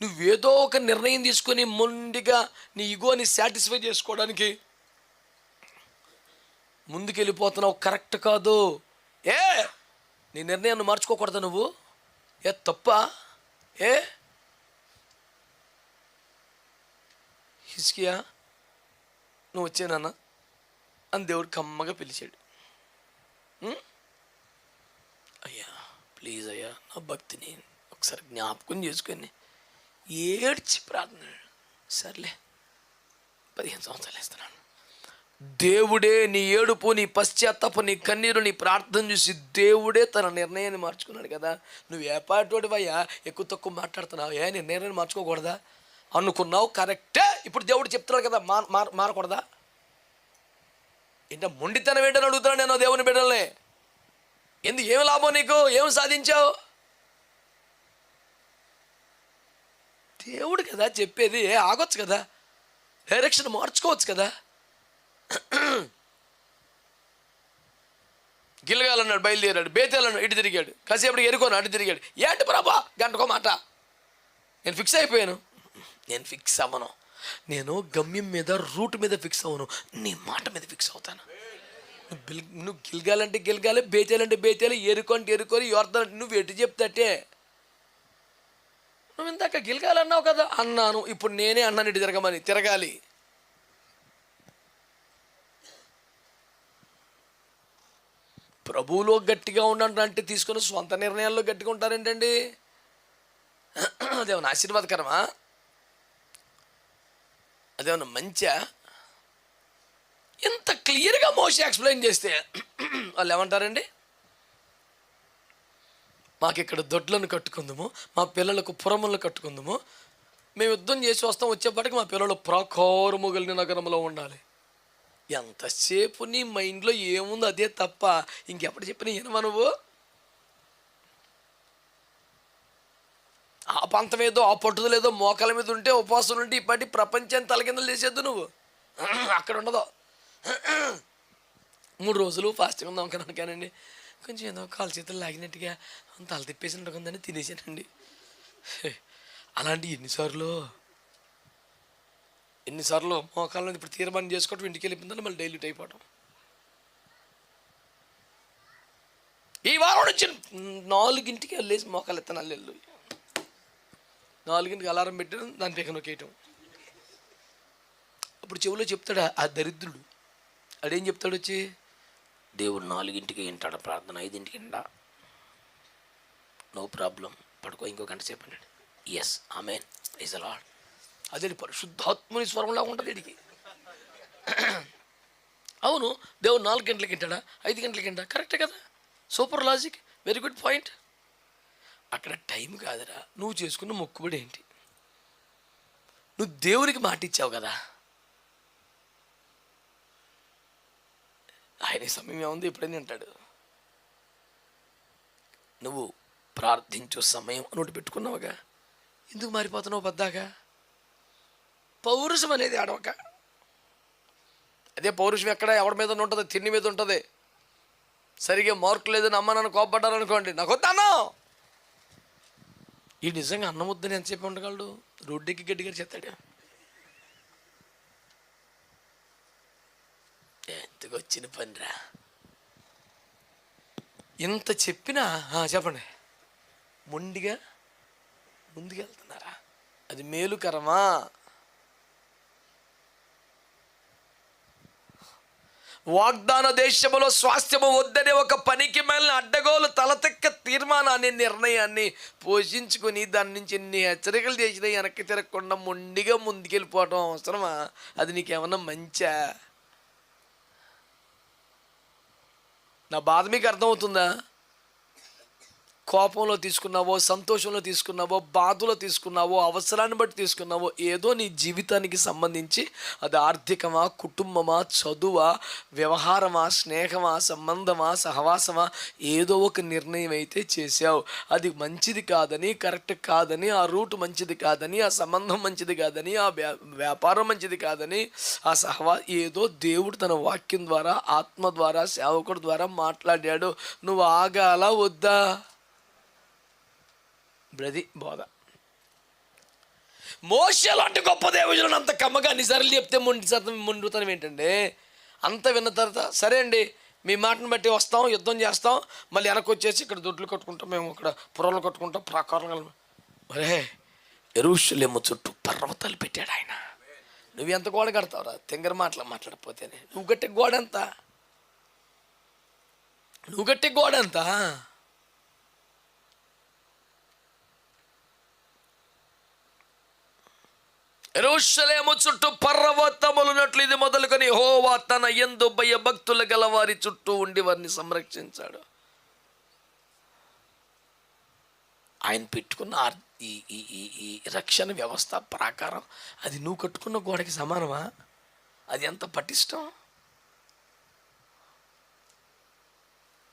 నువ్వేదో ఒక నిర్ణయం తీసుకొని మొండిగా నీ ఈగోని సాటిస్ఫై చేసుకోవడానికి ముందుకెళ్ళిపోతున్నావు. కరెక్ట్ కాదు. నీ నిర్ణయాన్ని మార్చుకోకూడదు నువ్వు. తప్ప హిజ్కియా నువ్వు వచ్చేనన్నా అని దేవుడు కమ్మగా పిలిచాడు. అయ్యా ప్లీజ్ అయ్యా, నా భక్తిని ఒకసారి జ్ఞాపకం చేసుకొని ఏడ్చి ప్రార్థన. సర్లే 15 సంవత్సరాలు ఇస్తున్నాను. దేవుడే నీ ఏడుపు, నీ పశ్చాత్తాపం, నీ కన్నీరు, నీ ప్రార్థన చూసి దేవుడే తన నిర్ణయాన్ని మార్చుకున్నాడు కదా. నువ్వు ఏపాటోడివయ్యా, ఎక్కువ తక్కువ మాట్లాడుతున్నావు. నీ నిర్ణయాన్ని మార్చుకోకూడదా అనుకున్నావు. కరెక్టే. ఇప్పుడు దేవుడు చెప్తున్నాడు కదా, మారకూడదా? ఏంటో మొండితనం ఏంటని అడుగుతున్నాను నేను దేవుని బిడ్డల్ని. ఎందుకు? ఏమి లాభం నీకు? ఏమి సాధించావు? దేవుడు కదా చెప్పేది. ఆగొచ్చు కదా, డైరెక్షన్ మార్చుకోవచ్చు కదా. గిల్గాలన్నాడు, బయలుదేరాడు. బేతేలన్నాడు, ఇటు తిరిగాడు. కాసేపటికి ఎరుకోను, అటు తిరిగాడు. ఏంటి ప్రభా గంటకో మాట. నేను ఫిక్స్ అయిపోయాను. నేను ఫిక్స్ అవ్వను. నేను గమ్యం మీద, రూట్ మీద ఫిక్స్ అవ్వను. నీ మాట మీద ఫిక్స్ అవుతాను. నువ్వు గిల్గాలంటే గిల్గాలి, బేతేలంటే బేతేలు, ఎరుకంటే ఎరుకొని, యోర్దాన్ నువ్వు ఎటు చెప్తాటే. నువ్వు ఇందాక గిల్గాలన్నావు కదా. అన్నాను. ఇప్పుడు నేనే అన్నాను ఇటు తిరగమని. తిరగాలి. ప్రభువులో గట్టిగా ఉండంటే తీసుకుని స్వంత నిర్ణయాల్లో గట్టిగా ఉంటారేంటండి? అదేమన్నా ఆశీర్వాదకరమా? అదేమన్నా మంచా? ఇంత క్లియర్గా మోషే ఎక్స్ప్లెయిన్ చేస్తే వాళ్ళు ఏమంటారండి? మాకు ఇక్కడ దొడ్లను కట్టుకుందాము, మా పిల్లలకు పురములను కట్టుకుందాము, మేము యుద్ధం చేసి వస్తాం, వచ్చేప్పటికి మా పిల్లలు ప్రాకారము కలిగిన నగరంలో ఉండాలి. ఎంతసేపు నీ మైండ్లో ఏముందో అదే తప్ప ఇంకెప్పుడు చెప్పిన వినవా నువ్వు? ఆ పంతమేదో, ఆ పట్టుదలేదో మోకాల మీద ఉంటే, ఉపవాసం ఉంటే ఇప్పటి ప్రపంచాన్ని తలకిందలు చేసేద్దు నువ్వు. అక్కడ ఉండదు. 3 రోజులు ఫాస్టింగ్ ఉందాం అనుకున్నాను కానండి, కొంచెం ఏదో కాలు చేతులు లాగినట్టుగా తల తిప్పేసినట్టుగా ఉందని తినేసానండి. అలాంటి ఎన్నిసార్లు మోకాళ్ళలో ఇప్పుడు తీర్మానం చేసుకోవటం, ఇంటికి వెళ్ళిపోయిందని మళ్ళీ డైల్యూట్ అయిపోవటం. ఈ వారం నుంచి 4ంటికి వెళ్ళేసి మోకాలు ఎత్తనాలు వెళ్ళు. 4ంటికి అలారం పెట్టడం, దాని పైన నొక్కేయటం. అప్పుడు చెవిలో చెప్తాడు ఆ దరిద్రుడు. అదేం చెప్తాడు వచ్చి, దేవుడు 4ంటికి వింటాడు ప్రార్థన, 5ంటికి వింటా, నో ప్రాబ్లం, పడుకో, ఇంకో గంట సేపు అన్నాడు. Yes amen praise the lord. అదే పరిశుద్ధాత్మని స్వరంలా ఉంటుంది వీడికి. అవును, దేవుడు 4 గంటలకి వింటాడా, 5 గంటలకి వింటా, కరెక్టే కదా. Super logic, very good point. అక్కడ టైం కాదురా, నువ్వు చేసుకున్న మొక్కుబడి ఏంటి? నువ్వు దేవునికి మాట ఇచ్చావు కదా. ఆయన సమయం ఏముంది, ఎప్పుడైనా అంటాడు. నువ్వు ప్రార్థించు సమయం నోటి పెట్టుకున్నావుగా, ఎందుకు మారిపోతున్నావు పద్దాగా? పౌరుషం అనేది ఆడవక. అదే పౌరుషం ఎక్కడ ఎవరి మీద ఉంటుంది? తిండి మీద ఉంటుంది. సరిగ్గా మార్కు లేదని అమ్మ నన్ను కోపడ్డారు అనుకోండి, నాకు వద్దాను. ఈ నిజంగా అన్నం వద్దని ఎంతసేపు ఉండగలడు? రోడ్డుకి గట్టిగా చెప్తాడు. ఎందుకు వచ్చిన పనిరా? ఇంత చెప్పినా చెప్పండి, మొండిగా ముందుకెళ్తున్నారా? అది మేలుకరమా? వాగ్దాన దేశములో స్వాస్థ్యము వద్దనే ఒక పనికి మళ్ళీ అడ్డగోలు తలతెక్క తీర్మానాన్ని, నిర్ణయాన్ని పోషించుకొని దాని నుంచి ఎన్ని హెచ్చరికలు చేసినా వెనక్కి తిరగకుండా మొండిగా ముందుకెళ్ళిపోవడం అవసరమా? అది నీకేమన్నా మంచా? నా బాధ మీకు అర్థమవుతుందా? కోపంలో తీసుకున్నావో, సంతోషంలో తీసుకున్నావో, బాధలో తీసుకున్నావో, అవసరాన్ని బట్టి తీసుకున్నావో, ఏదో నీ జీవితానికి సంబంధించి అది ఆర్థికమా, కుటుంబమా, చదువా, వ్యవహారమా, స్నేహమా, సంబంధమా, సహవాసమా, ఏదో ఒక నిర్ణయం అయితే చేసావు. అది మంచిది కాదని, కరెక్ట్ కాదని, ఆ రూట్ మంచిది కాదని, ఆ సంబంధం మంచిది కాదని, ఆ వ్యాపారం మంచిది కాదని, ఆ ఏదో దేవుడు తన వాక్యం ద్వారా, ఆత్మ ద్వారా, సేవకుడు ద్వారా మాట్లాడాడు. నువ్వు ఆగాలా వద్దా? బ్రది బోధ. మోషే లాంటి గొప్ప దేవుళ్ళని అంత కమ్మగా అన్నిసార్లు చెప్తే మొండితనం ఏంటండి? అంత విన్న తర్వాత సరే అండి మీ మాటను బట్టి వస్తాం, యుద్ధం చేస్తాం, మళ్ళీ వెనక్కి వచ్చేసి ఇక్కడ దొడ్లు కట్టుకుంటాం, మేము ఇక్కడ పురాలు కట్టుకుంటాం, ప్రాకారం. మరే యెరూషలేము చుట్టూ పర్వతాలు పెట్టాడు ఆయన. నువ్వు ఎంత గోడ కడతావురా తెంగర మాట్లాడకపోతేనే? నువ్వు గట్టి గోడ ఎంత? నువ్వు గట్టి గోడ ఎంత? యెరూషలేము చుట్టూ పర్వతములున్నట్లు ఇది మొదలుకొని యెహోవా తన యందు భయభక్తులు గల వారి చుట్టూ ఉండి వారిని సంరక్షించాడు. ఆయన పెట్టుకున్న ఈ రక్షణ వ్యవస్థ ప్రకారం అది నువ్వు కట్టుకున్న గోడకి సమానమా? అది ఎంత పటిష్టం?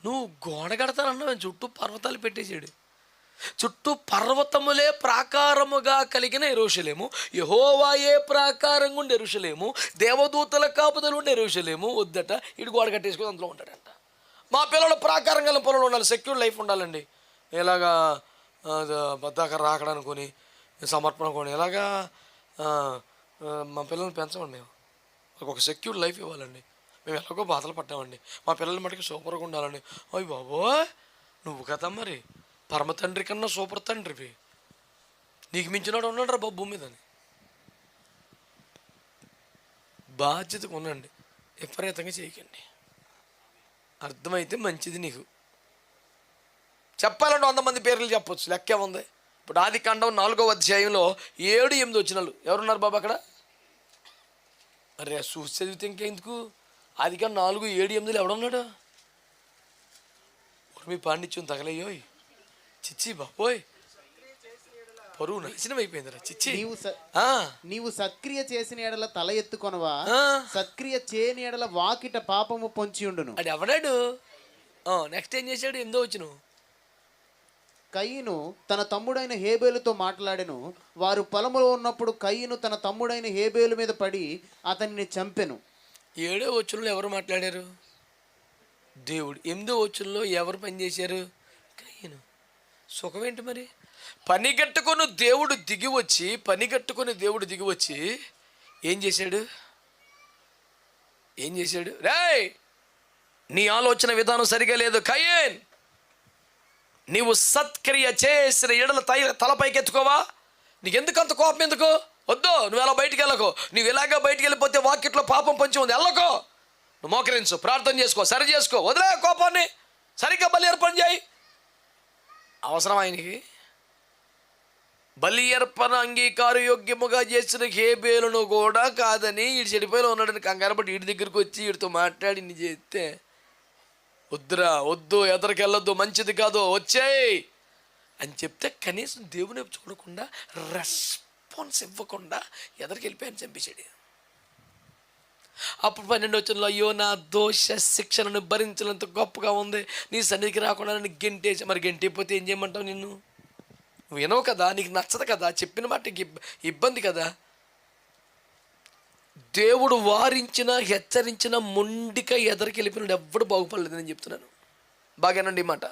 నువ్వు గోడ కడతానన్నా చుట్టూ పర్వతాలు పెట్టేసాడు. చుట్టూ పర్వతములే ప్రాకారముగా కలిగిన యెరూషలేము, యెహోవాయే ప్రాకారంగా ఉండే యెరూషలేము, దేవదూతల కాపుదలు ఉండే యెరూషలేము వద్దట. ఇటు గోడ కట్టేసుకొని అందులో ఉంటాడంట. మా పిల్లలు ప్రాకారం గల పొలంలో ఉండాలి, సెక్యూర్ లైఫ్ ఉండాలండి. ఇలాగా బద్దాక రాకడనుకొని సమర్పణ కొని ఇలాగా మా పిల్లల్ని పెంచమండి. మేము ఒక సెక్యూర్ లైఫ్ ఇవ్వాలండి. మేము ఎలాగో బాధలు పడ్డామండి. మా పిల్లల మటుకు సూపర్గా ఉండాలండి. అయ్యి బాబోయ్, నువ్వు కదా మరి పరమ తండ్రి కన్నా సూపర్ తండ్రివి, నీకు మించినాడు ఉన్నాడు రా బాబు భూమి మీదని. బాధ్యతగా ఉండండి, విపరీతంగా చేయకండి. అర్థమైతే మంచిది. నీకు చెప్పాలంటే 100 మంది పేర్లు చెప్పొచ్చు, లెక్కే ఉంది. ఇప్పుడు ఆదికాండం 4వ అధ్యాయంలో 7, 8 వచనాలు ఎవరున్నారు బాబు అక్కడ? అరే చూసి చదివితే ఇంకెందుకు? ఆదికాండం 4, 7, 8 ఎవడున్నాడు? మీ పాండిత్యం తగలయ్యోయ్, చిచ్చి బాబోయ్, పరువు నాశనం అయిపోయిందిరా చిచ్చి. నీవు సక్రియ చేసిన ఎడల తల ఎత్తుకొనవా, సక్రియ చేయని ఎడల వాకిట పాపము పొంచి ఉండును. అది ఎవడాడు? నెక్స్ట్ ఏం చేశాడు? 8వ వచనం. కయీను తన తమ్ముడైన హేబేలుతో మాట్లాడెను. వారు పొలములో ఉన్నప్పుడు కయీను తన తమ్ముడైన హేబేలు మీద పడి అతనిని చంపెను. 7వ వచనంలో ఎవరు మాట్లాడారు? దేవుడు. 8వ వచనంలో ఎవరు పనిచేశారు? కయీను. సుఖం ఏంటి మరి? పనిగట్టుకొని దేవుడు దిగి వచ్చి ఏం చేశాడు? రేయ్, నీ ఆలోచన విధానం సరిగా లేదు కయీన్. నీవు సత్క్రియ చేసిన ఎడల తలపైకి ఎత్తుకోవా? నీకెందుకు అంత కోపం? ఎందుకు వద్దు? నువ్వు ఎలా బయటికి వెళ్ళకో. నువ్వు ఇలాగా బయటికి వెళ్ళిపోతే వాకిట్లో పాపం పొంచి ఉంది, వెళ్ళకో. నువ్వు మోకరించు, ప్రార్థన చేసుకో, సరి చేసుకో, వదిలే కోపాన్ని, సరిగ్గా బలి అర్పణ చేయి. అవసరం ఆయనకి? బలి అర్పణ అంగీకార యోగ్యముగా చేసిన హేబేలును కూడా కాదని ఈడు చెడిపోయిలో ఉన్నాడని కంగారు పట్టి వీడి దగ్గరికి వచ్చి వీడితో మాట్లాడి నీ చేస్తే వద్దురా, వద్దు, ఎదరికెళ్ళొద్దు, మంచిది కాదు, వచ్చేయి అని చెప్తే కనీసం దేవుని చూడకుండా రెస్పాన్స్ ఇవ్వకుండా ఎదరికి వెళ్ళిపోయాను, చంపేశాడు. అప్పుడు 12వ వచనంలో అయ్యో నా దోష శిక్షణను భరించినంత గొప్పగా ఉంది, నీ సన్నిధికి రాకుండా నన్ను గెంటేసి. మరి గెంటైపోతే ఏం చేయమంటావు? నువ్వు వినవు కదా, నీకు నచ్చదు కదా, చెప్పిన మాటకి ఇబ్బంది కదా. దేవుడు వారించిన హెచ్చరించిన మొండిక ఎదరికి వెళ్ళిపోయినాడు, ఎవ్వడు బాగుపడలేదు. నేను చెప్తున్నాను బాగానండి మాట.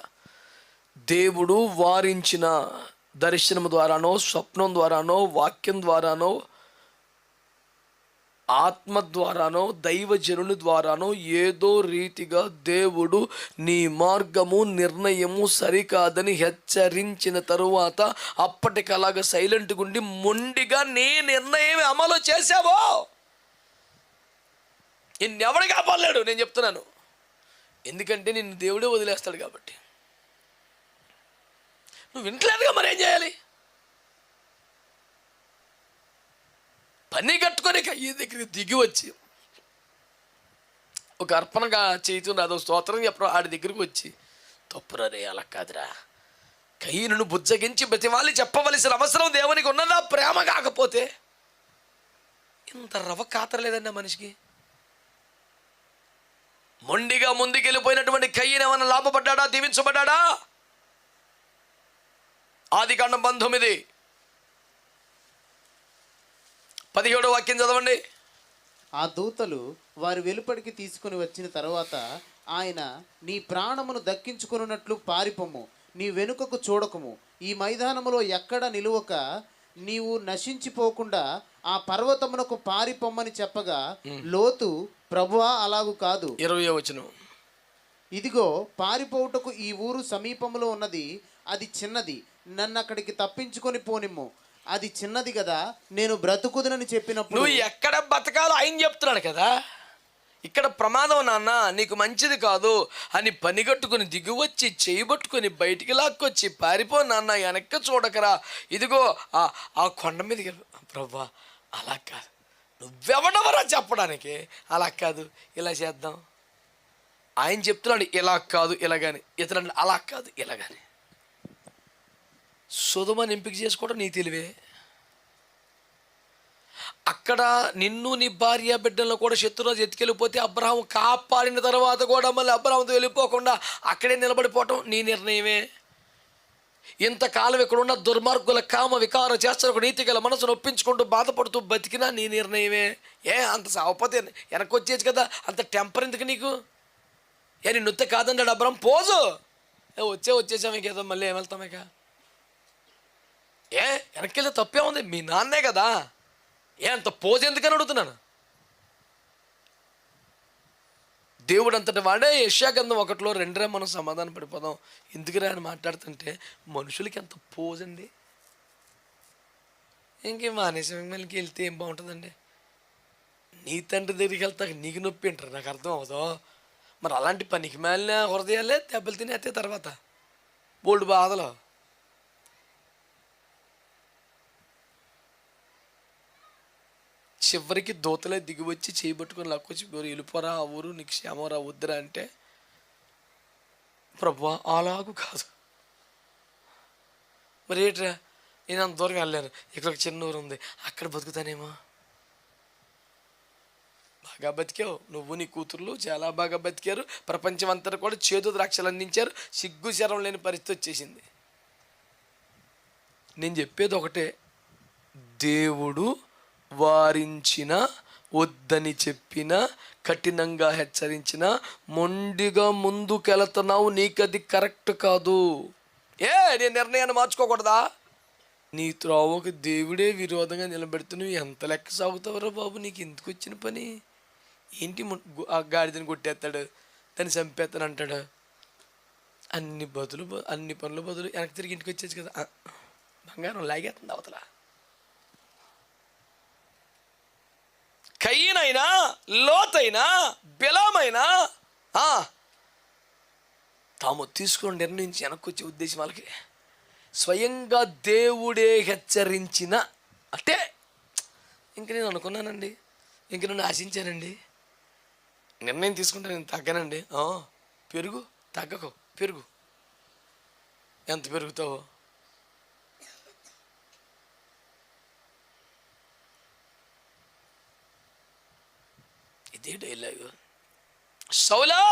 దేవుడు వారించిన దర్శనం ద్వారానో, స్వప్నం ద్వారానో, వాక్యం ద్వారానో, ఆత్మ ద్వారానో, దైవజనుని ద్వారానో ఏదో రీతిగా దేవుడు నీ మార్గము నిర్ణయము సరికాదని హెచ్చరించిన తరువాత అప్పటికలాగా సైలెంట్గా ఉండి మొండిగా నీ నిర్ణయం అమలు చేసావో నిన్నెవడు కాపాడలేడు. నేను చెప్తున్నాను, ఎందుకంటే నిన్ను దేవుడే వదిలేస్తాడు కాబట్టి. నువ్వు వింటలేదుగా, మరేం చేయాలి? పని కట్టుకొని కయ్యి దగ్గరికి దిగి వచ్చి ఒక అర్పణగా చేతున్నా అదో స్తోత్రం చెప్పడం ఆడి దగ్గరికి వచ్చి తప్పురా రే, అలా కాదురా, కయ్యను బుజ్జగించి ప్రతివాలి చెప్పవలసిన అవసరం దేవునికి ఉన్నదా? ప్రేమ కాకపోతే ఇంత రవ కాతరలేదండి మనిషికి. మొండిగా ముందుకెళ్ళిపోయినటువంటి కయ్యను ఏమన్నా లాభపడ్డా? దీవించబడ్డా? ఆదికాండం 19 17వ వాక్యం చదవండి. ఆ దూతలు వారి వెలుపడికి తీసుకుని వచ్చిన తర్వాత ఆయన, నీ ప్రాణమును దక్కించుకున్నట్లు పారిపోము, నీ వెనుకకు చూడకము, ఈ మైదానములో ఎక్కడ నిలువక నీవు నశించిపోకుండా ఆ పర్వతమునకు పారిపోమ్మని చెప్పగా లోతు, ప్రభువా అలాగు కాదు. 20వ వచనం. ఇదిగో పారిపోవుటకు ఈ ఊరు సమీపంలో ఉన్నది, అది చిన్నది, నన్ను అక్కడికి తప్పించుకొని పోనిమ్ము. అది చిన్నది కదా, నేను బ్రతుకుదునని చెప్పినప్పుడు నువ్వు ఎక్కడ బతకాలో ఆయన చెప్తున్నాడు కదా. ఇక్కడ ప్రమాదం నాన్న, నీకు మంచిది కాదు అని పనిగట్టుకుని దిగువచ్చి చేయబట్టుకుని బయటికి లాక్కొచ్చి పారిపో నాన్న, వెనక్కి చూడకరా, ఇదిగో ఆ కొండ మీదకి. ప్రభా అలా కాదు, నువ్వెవడవరా చెప్పడానికి, అలా కాదు ఇలా చేద్దాం. ఆయన చెప్తున్నాడు ఇలా కాదు ఇలాగని, ఇతరులు అలా కాదు ఇలాగని. సొదొమని ఎంపిక చేసుకోవడం నీ తెలివే. అక్కడ నిన్ను నీ భార్య బిడ్డలను కూడా శత్రురాజు ఎత్తుకెళ్ళిపోతే అబ్రహాం కాపాడిన తర్వాత కూడా మళ్ళీ అబ్రహాంతో వెళ్ళిపోకుండా అక్కడే నిలబడిపోవటం నీ నిర్ణయమే. ఇంతకాలం ఇక్కడున్న దుర్మార్గుల కామ వికార చేష్టలకు నీతి గల మనసును ఒప్పించుకుంటూ బాధపడుతూ బతికినా నీ నిర్ణయమే. అంత సావపోతే వెనక్కి వచ్చేది కదా, అంత టెంపర్ ఎందుకు నీకు? నీ నొత్తే కాదన్నాడు అబ్రహాం, పోజు వచ్చేసాం ఇంకేదో మళ్ళీ ఏం వెళ్తాం ఇక. వెనక్కి వెళ్తే తప్పే ఉంది, మీ నాన్నే కదా, అంత పోజు ఎందుకని అడుగుతున్నాను. దేవుడు అంతటి వాడే. యెషయా గ్రంథం 1:2 మనం సమాధానం పడిపోదాం. ఎందుకురా అని మాట్లాడుతుంటే మనుషులకి ఎంత పోజ్ అండి. ఇంకేం మానేసం మళ్ళీ వెళ్తే ఏం బాగుంటుందండి. నీ తండ్రి దగ్గరికి వెళ్తాక నీకు నొప్పి అంటారు, నాకు అర్థం అవుతావు. మరి అలాంటి పనికి మాలిన హృదయాలే దెబ్బలు తినేస్తే తర్వాత బోల్డ్ బాధలు. చివరికి దూతలే దిగివచ్చి చేయబట్టుకొని లాక్కొచ్చి వెళ్ళిపోరా ఆ ఊరు, నీకు క్షేమరా వద్దురా అంటే, ప్రభువా అలాగూ కాదు. మరి ఏంట్రా, నేను అంత దూరం వెళ్ళాను, ఇక్కడ ఒక చిన్న ఊరు ఉంది, అక్కడ బతుకుతానేమో. బాగా బతికావు నువ్వు, నీ కూతుర్లు చాలా బాగా బతికారు. ప్రపంచం అంతా కూడా చేదు ద్రాక్షలు అందించారు. సిగ్గు శరం లేని పరిస్థితి వచ్చేసింది. నేను చెప్పేది ఒకటే, దేవుడు వారించిన, వద్దని చెప్పిన, కఠినంగా హెచ్చరించిన, మొండిగా ముందుకెళ్తున్నావు, నీకది కరెక్ట్ కాదు. నీ నిర్ణయాన్ని మార్చుకోకూడదా? నీ త్రోవకు దేవుడే విరోధంగా నిలబెడుతున్నావు, ఎంత లెక్క సాగుతావురా బాబు, నీకు ఎందుకు వచ్చిన పని ఏంటి? ఆ గాడిదని కొట్టేస్తాడు, దాన్ని చంపేస్తాను అంటాడు. అన్ని పనులు బదులు వెనక్కి తిరిగి ఇంటికి వచ్చేది కదా. బంగారం లాగేస్తుంది అవతల. కయీనైనా, లోతైనా, బిలామైనా తాము తీసుకుని నిర్ణయించి వెనక్కి వచ్చే ఉద్దేశం వాళ్ళకి. స్వయంగా దేవుడే హెచ్చరించిన అంటే ఇంక నేను అనుకున్నానండి, ఇంక నన్ను ఆశించానండి, నిర్ణయం తీసుకుంటే నేను తగ్గనండి. పెరుగు, తగ్గకు, పెరుగు. ఎంత పెరుగుతావో. ఇదే డైలాగు. సౌలా,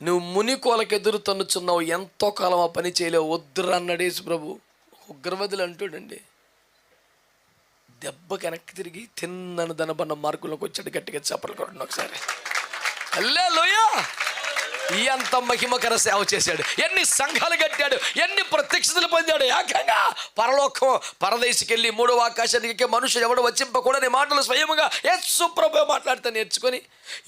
నువ్వు ముని కోలకెదురు తన్నుచున్నావు, ఎంతో కాలం ఆ పని చేయలేవు, వద్దురా అన్నాడు యేసు ప్రభు. ఉగ్రవాదులు అంటాడండి. దెబ్బకి వెనక్కి తిరిగి తిన్నను దనబన్న మార్కులోకి వచ్చాడు. గట్టిగా చప్పట్లు కొట్టండి ఒకసారి. హల్లెలూయా. ఎంత మహిమకర సేవ చేశాడు, ఎన్ని సంఘాలు కట్టాడు, ఎన్ని ప్రత్యక్షతలు పొందాడు. ఏకంగా పరలోకం పరదేశికి వెళ్ళి 3వ ఆకాశానికి మనుషులు ఎవడు వచ్చింపకూడని మాటలు స్వయముగా యేసు ప్రభువే మాట్లాడితే నేర్చుకొని,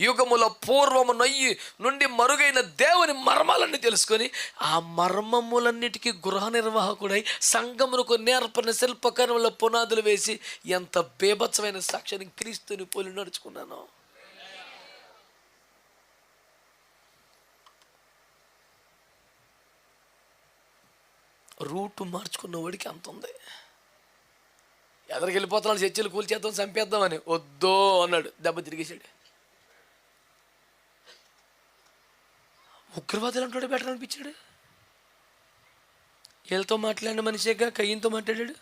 యుగముల పూర్వము నొయ్యి నుండి మరుగైన దేవుని మర్మాలన్నీ తెలుసుకొని, ఆ మర్మములన్నిటికీ గృహ నిర్వాహకుడై సంఘమునకు నేర్పని శిల్పకర్మల పునాదులు వేసి ఎంత బేభత్సమైన సాక్ష్యాన్ని క్రీస్తుని పోలి నడుచుకున్నాను. రూటు మార్చుకున్న వాడికి అంత ఉంది. ఎదరికి వెళ్ళిపోతున్నాడు, చర్చలు కూల్చేద్దాం, చంపేద్దామని. వద్దో అన్నాడు, దెబ్బ తిరిగేశాడు. ఉగ్రవాదులు అంటాడు బెటర్ అనిపించాడు. వీళ్ళతో మాట్లాడిన మనిషిగా కయ్యంతో మాట్లాడాడు,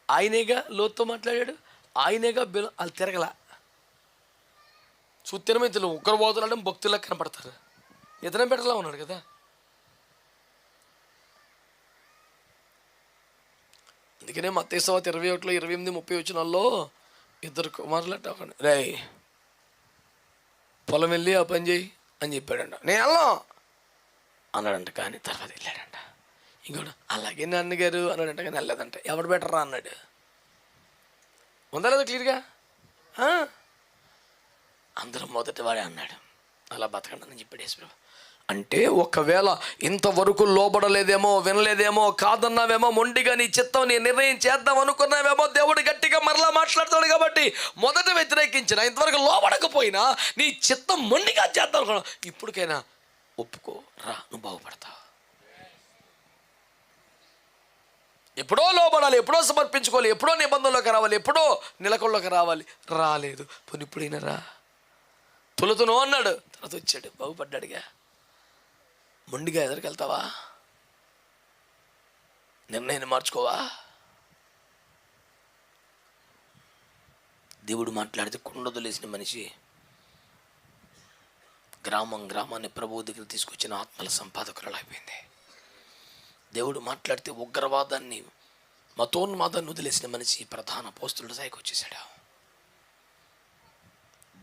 ఆయనేగా లోతుతో మాట్లాడాడు, ఆయనేగా వాళ్ళు తిరగల. సుత్తినమితులు ఉగ్రవాదులు అంటే భక్తులకు కనపడతారు. ఇతనే బెటర్లా ఉన్నాడు కదా. అందుకనే మత్తయి సువార్త 21:28-30 వచనాల్లో 2 కుమారులట రే పొలం వెళ్ళి ఆ పని చేయి అని చెప్పాడంట. నేను వెళ్ళాం అన్నాడంట, కానీ తర్వాత వెళ్ళాడంట. ఇంకోటి అలాగే నాన్నగారు అన్నాడంట, కానీ వెళ్ళలేదంట. ఎవడు బెటర్ రా అన్నాడు. ఉందా లేదా క్లియర్గా? అందరూ మొదటి వాడే అన్నాడు, అలా బతకండి అని చెప్పాడు యేసుప్రభు. అంటే ఒకవేళ ఇంతవరకు లోబడలేదేమో, వినలేదేమో, కాదన్నావేమో, మొండిగా నీ చిత్తం నీ నిర్ణయం చేద్దాం అనుకున్నావేమో, దేవుడు గట్టిగా మరలా మాట్లాడతాడు కాబట్టి మొదట వ్యతిరేకించిన, ఇంతవరకు లోబడకపోయినా నీ చిత్తం మొండిగా చేద్దాం అనుకున్నా, ఇప్పటికైనా ఒప్పుకో, రా, నువ్వు బాగుపడతావు. ఎప్పుడో లోబడాలి, ఎప్పుడో సమర్పించుకోవాలి, ఎప్పుడో నిబంధనలోకి రావాలి, ఎప్పుడో నిలకల్లోకి రావాలి. రాలేదు, పోనీ ఇప్పుడైనా రా. తొలుతును అన్నాడు, తర్వాత వచ్చాడు, బాగుపడ్డాడుగా. మొండిగా ఎదురుకెళ్తావా? నిర్ణయాన్ని మార్చుకోవా? దేవుడు మాట్లాడితే కుండొదిలేసిన మనిషి గ్రామాన్ని ప్రభువు దగ్గర తీసుకొచ్చిన ఆత్మల సంపాదకురాలు అయిపోయింది. దేవుడు మాట్లాడితే ఉగ్రవాదాన్ని, మతోన్మాదాన్ని వదిలేసిన మనిషి ప్రధాన అపోస్తలుడి స్థాయికి వచ్చేసాడు.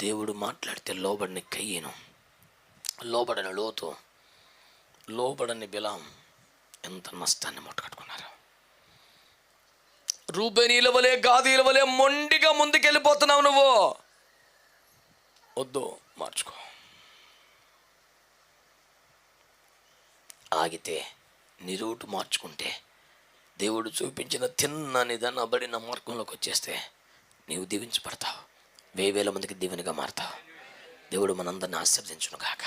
దేవుడు మాట్లాడితే లోబడిని కయ్యను, లోబడని లోతు, లోబడని బిలాం ఎంత నష్టాన్ని ముట్టకట్టుకున్నారు. రూబేనీల వలె, గాదీల వలె మొండిగా ముందుకెళ్ళిపోతున్నావు నువ్వు. వద్దు, మార్చుకో. ఆగితే నీ రూటు మార్చుకుంటే, దేవుడు చూపించిన తిన్నని దనబడిన మార్గంలోకి వచ్చేస్తే నీవు దీవించబడతావు, 1000 మందికి దీవెనగా మారతావు. దేవుడు మనందరిని ఆశీర్వదించును గాక.